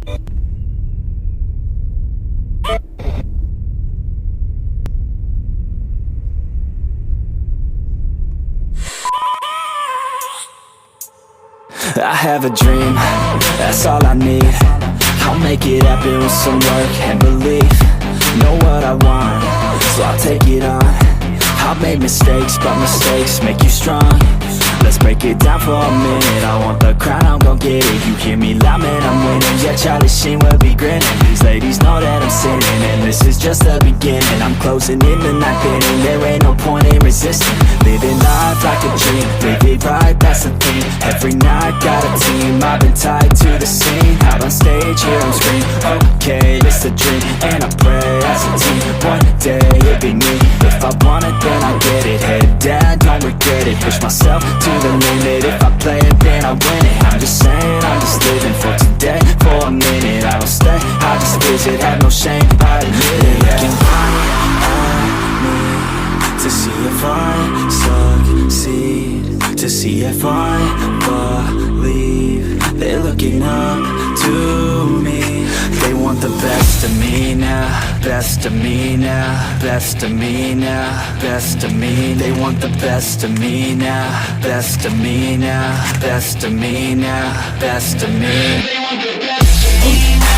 I have a dream, that's all I need. I'll make it happen with some work and belief. Know what I want, so I'll take it on. I've made mistakes, but mistakes make you strong. Let's break it down for a minute. I want the crown, I'm gon' get it. You hear me loud, man, I'm winning. Yeah, Charlie Sheen will be grinning. These ladies know that I'm sinning, and this is just the beginning. I'm closing in the ninth inning. There ain't no point in resisting. Living life like a dream, live it right, that's the thing. Every night got a team, I've been tied to the scene. Out on stage, here I'm scream. Okay, it's a dream, and I pray as a team. One day it'll be me. If I want it, then I get it. Head down, don't regret it. Push myself to the limit. If I play it, then I win it. I'm just saying, I'm just living for today. For a minute, I don't stay, I just visit. Have no shame, I admit it. Looking right at me to see if I succeed, to see if I believe. They're looking up to me. They want the best of me now, best of me now, best of me now, best of me. They want the best of me now, best of me now, best of me now, best of me. They want the best of me now.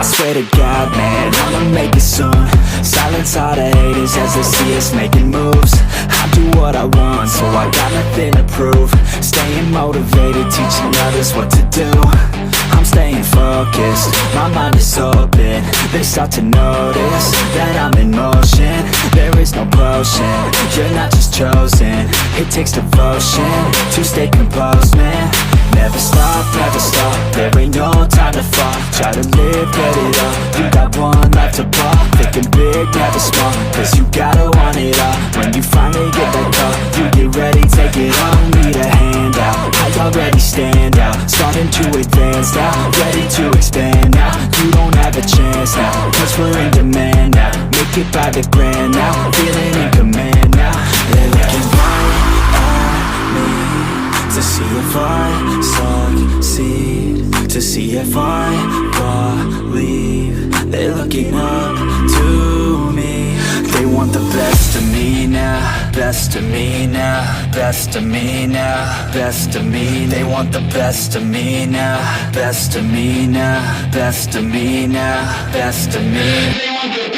Swear to God, man, I'ma make it soon. Silence all the haters as they see us making moves. I do what I want, so I got nothing to prove. Staying motivated, teaching others what to do. I'm staying focused, my mind is open. They start to notice that I'm in motion. There is no potion, you're not just chosen. It takes devotion to stay composed, man. Never stop, there ain't no time to fall. Try to live, get it up, you got one life to ball. Thinking big, never small, cause you gotta want it all. When you finally get that call, you get ready, take it on. Need a hand out, I already stand out. Starting to advance now, ready to expand now. You don't have a chance now, cause we're in demand now. Make it by the grand now, feeling in command now. They're looking right at me to see if I succeed, to see if I believe. They're looking up to me. They want the best of me now, best of me now, best of me now, best of me. They want the best of me now, best of me now, best of me now, best of me. They want the